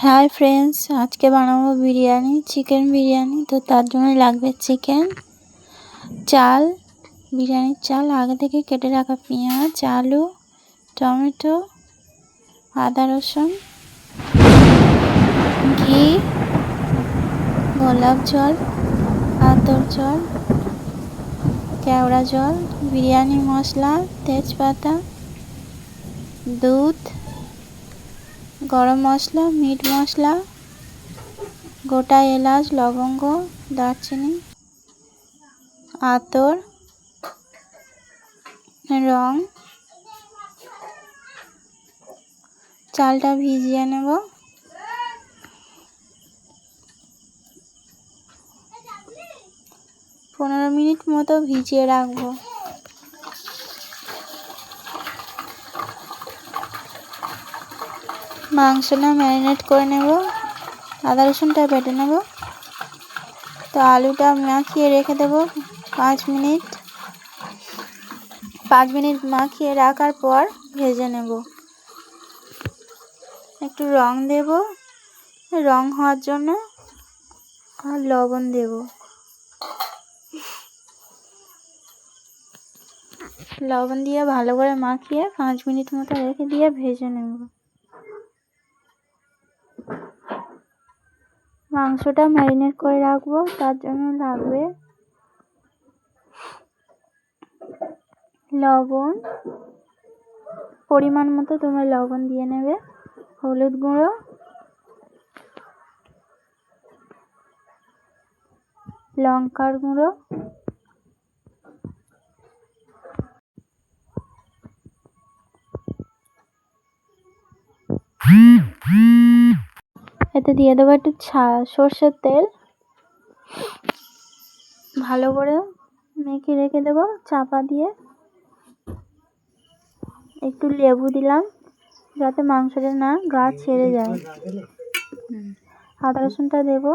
Hi friends, आज के बनाबो बिरयानी चिकेन बिरयानी। तो तार जोन्नो लागबे चिकेन, चाल, बिरयानी चाल, आगे थेके केटे राखा पेंयाज, आलू, टमेटो, आदा रसुन, घी, गोलाप जल, आतর जल, केवड़ा जल, बिरयानी मसला, तेजपाता, दूध, गरम मसला, मीट मसला, गोटा एलाच, लवंग, दारचिनी, आतর, रंग, चालटा भिजिए नेब। 15 मिनट मतो भिजिए राखबो। मांसटा मैरिनेट करे नेब, आदा रसुनटा बेटे नेब। तो आलूटा माखिए रेखे देब 5 मिनट। 5 मिनट माखिए राखार पर भेजे नेब। एकटू रंग देब, रंग हওয়ার জন্য আর লবণ দেব। লবণ দিয়ে ভালো করে মাখিয়ে 5 মিনিট মতো রেখে দিয়ে ভেজে নেব। মাংসটা ম্যারিনেট করে রাখবো, তার জন্য লাগবে লবণ, পরিমাণ মতো তোমরা লবণ দিয়ে নেবে, হলুদ গুঁড়ো, লঙ্কার গুঁড়ো, এতে দিয়ে দেবো একটু সর্ষের তেল। ভালো করে মেখে রেখে দেবো চাপা দিয়ে। একটু লেবু দিলাম যাতে মাংসটা না গা ছেড়ে যায়। আদা রসুনটা দেবো,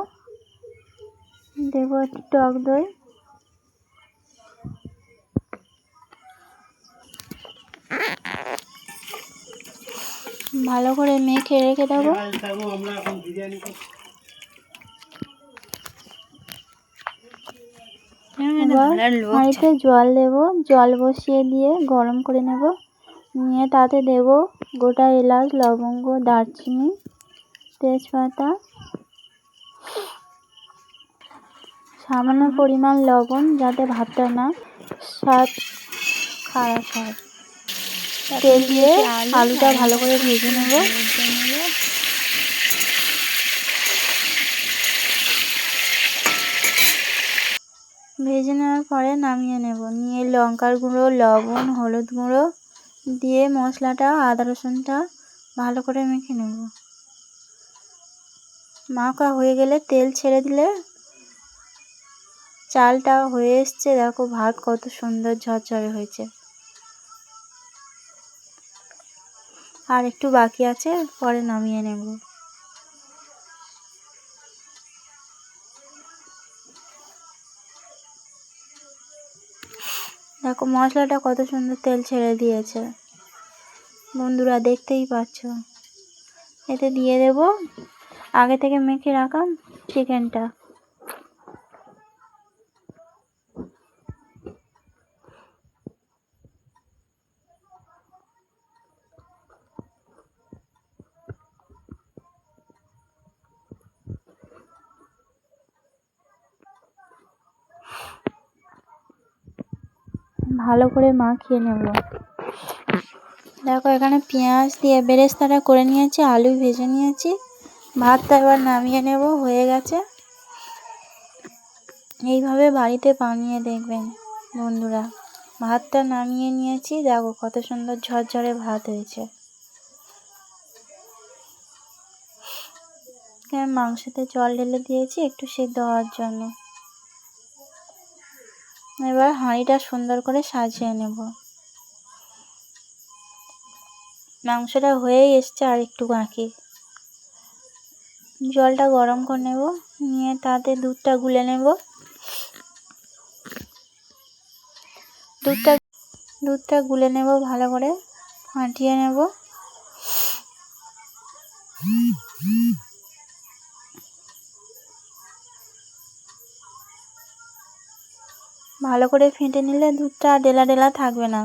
একটু টক দই, ভালো করে মেখে রেখে দেবো। হাঁড়িতে জল দেবো, জল বসিয়ে দিয়ে গরম করে নেব। নিয়ে তাতে দেব গোটা এলাচ, লবঙ্গ, দারচিনি, তেজপাতা, সামান্য পরিমাণ লবণ যাতে ভাতটা না স্বাদ খারাপ হয়। তেল দিয়ে আলুটা ভালো করে ভেজে নেব। ভেজে নেওয়ার পরে নামিয়ে নেব। নিয়ে লঙ্কার গুঁড়ো, লবণ, হলুদ গুঁড়ো দিয়ে মশলাটা, আদা রসুনটা ভালো করে মেখে নেব। মাখা হয়ে গেলে তেল ছেড়ে দিলে চালটা হয়ে এসছে। দেখো ভাত কত সুন্দর ঝরঝরে হয়েছে। আর একটু বাকি আছে, পরে নামিয়ে নেব। দেখো মশলাটা কত সুন্দর তেল ছেড়ে দিয়েছে বন্ধুরা, দেখতেই পাচ্ছ। এতে দিয়ে দেব আগে থেকে মেখে রাখা চিকেনটা। ভালো করে মাখিয়ে নেব। দেখো এখানে পেঁয়াজ দিয়ে বেরেস্তাটা করে নিয়েছি, আলু ভেজে নিয়েছি। ভাতটা এবার নামিয়ে নেব, হয়ে গেছে। এইভাবে বাড়িতে বানিয়ে দেখবেন বন্ধুরা। ভাতটা নামিয়ে নিয়েছি, দেখো কত সুন্দর ঝরঝরে ভাত হয়েছে। মাংসতে জল ঢেলে দিয়েছি একটু সেদ্ধ হওয়ার জন্য। এবার হাঁড়িটা সুন্দর করে সাজিয়ে নেব। মাংসটা হয়েই এসছে, আর একটু বাকি। জলটা গরম করে নেব, নিয়ে তাতে দুধটা গুলে নেব। দুধটা গুলে নেব, ভালো করে ফাটিয়ে নেব। ভালো করে ফেটে নিলে দুধটা ডেলা ডেলা থাকবে না।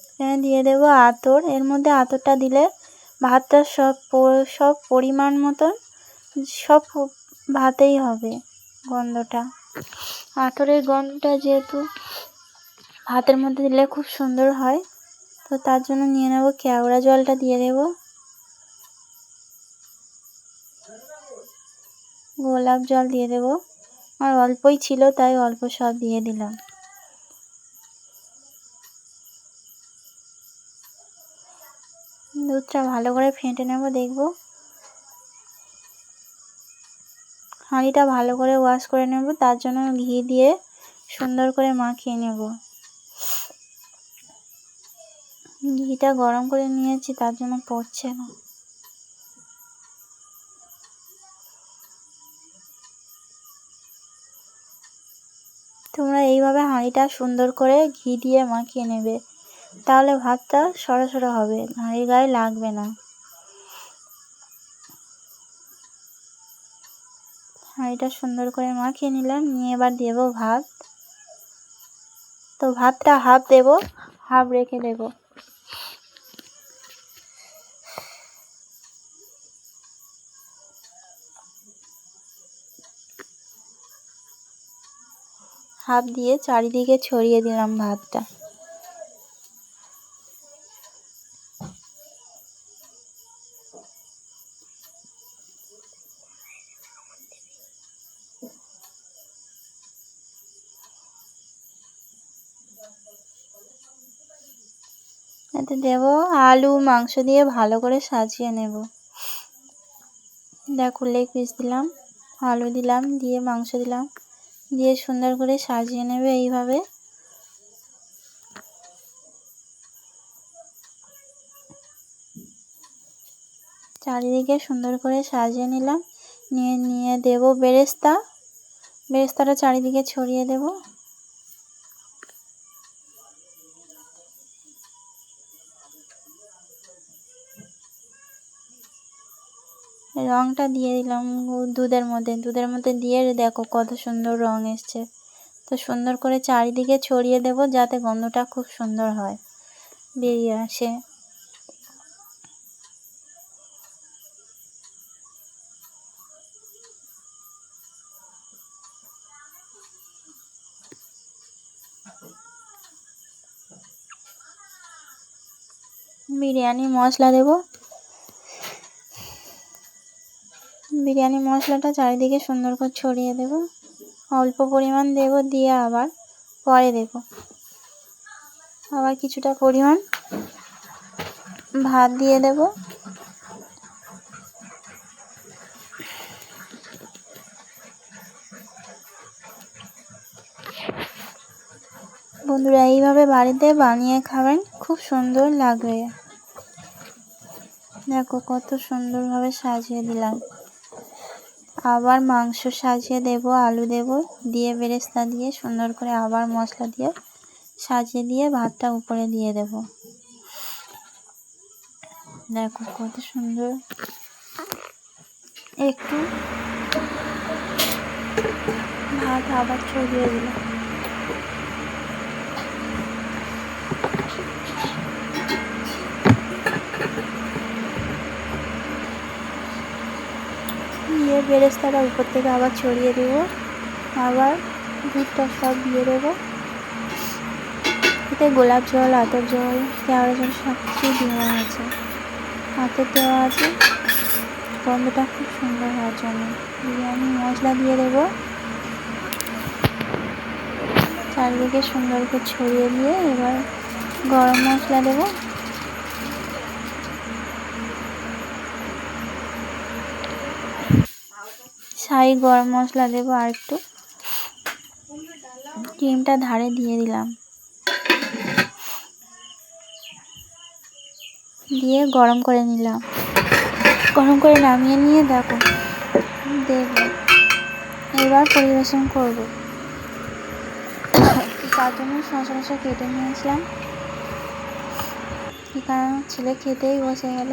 এখানে দিয়ে দেবো আতর। এর মধ্যে আতরটা দিলে ভাতটা সব পরিমাণ মতন সব ভাতেই হবে গন্ধটা। আতরের গন্ধটা যেহেতু ভাতের মধ্যে দিলে খুব সুন্দর হয়, তো তার জন্য নিয়ে নেব কেওড়া জলটা দিয়ে দেব, গোলাপ জল দিয়ে দেব। আর অল্পই ছিল তাই অল্প সব দিয়ে দিলাম। দুধটা ভালো করে ফেটে নেব। দেখব হাঁড়িটা ভালো করে ওয়াশ করে নেব, তার জন্য ঘি দিয়ে সুন্দর করে মাখিয়ে নেব। ঘিটা গরম করে নিয়েছি, তার জন্য পড়ছে না। তোমরা এইভাবে হাঁড়িটা সুন্দর করে ঘি দিয়ে মাখিয়ে নেবে, তাহলে ভাতটা সরো হবে, হাঁড়ির গায়ে লাগবে না। হাঁড়িটা সুন্দর করে মাখিয়ে নিলাম, নিয়ে এবার দেব ভাত। তো ভাতটা হাফ দেব, হাফ রেখে দেব। হাফ দিয়ে চারিদিকে ছড়িয়ে দিলাম ভাতটা। এতে দেব আলু মাংস দিয়ে ভালো করে সাজিয়ে নেব। দেখো লেগ পিস দিলাম, আলু দিলাম, দিয়ে মাংস দিলাম, দিয়ে সুন্দর করে সাজিয়ে নেবে এইভাবে। চারিদিকে সুন্দর করে সাজিয়ে নিলাম। নিয়ে দেব বেরেস্তাটা চারিদিকে ছড়িয়ে দেব। রংটা দিয়ে দিলাম দুধের মধ্যে দিয়ে দেখো কত সুন্দর রং এসছে। তো সুন্দর করে চারিদিকে ছড়িয়ে দেব, যাতে গন্ধটা খুব সুন্দর হয়, বেরিয়ে আসে। বিরিয়ানি মশলা দেব। বিরিয়ানি মশলাটা চারিদিকে সুন্দর করে ছড়িয়ে দেব। অল্প পরিমাণ দেব, দিয়ে আবার পরে দেব আবার কিছুটা পরিমাণ ভাত দিয়ে দেব। বন্ধুরা এইভাবে বাড়িতে বানিয়ে খাবেন, খুব সুন্দর লাগবে। দেখো কত সুন্দরভাবে সাজিয়ে দিলাম। আবার মাংস সাজিয়ে দেব, আলু দেব, দিয়ে বেরেস্তা দিয়ে সুন্দর করে আবার মশলা দিয়ে সাজিয়ে দিয়ে ভাতটা উপরে দিয়ে দেব। দেখো কত সুন্দর। একটু ভাত আবার ছড়িয়ে দিলাম। দিয়ে বেরেস্তাটা উপর থেকে আবার ছড়িয়ে দেব, আবার দুধটা সব দিয়ে দেবো। এতে গোলাপ জল, আতর জল, কেওড়া জল সব কিছুই দেওয়া আছে। আতর দেওয়া আছে গন্ধটা খুব সুন্দর হওয়ার জন্য। বিরিয়ানি মশলা দিয়ে দেবো, চারিদিকে সুন্দর করে ছড়িয়ে দিয়ে এবার গরম মশলা দেবো। শাহি গরম মশলা দেবো, আর একটু ডিমটা ধারে দিয়ে দিলাম, দিয়ে গরম করে নিলাম। গরম করে নামিয়ে নিয়ে দেখো দেব, এবার পরিবেশন করব। তার জন্য শসা কেটে নিয়েছিলাম, কারণ ছেলে খেতেই বসে গেল।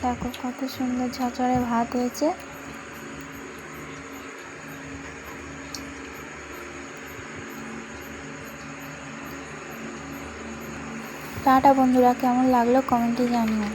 দেখো কত সুন্দর ঝরঝরে ভাত হয়েছে। টাটা বন্ধুরা, কেমন লাগলো কমেন্টে জানিও।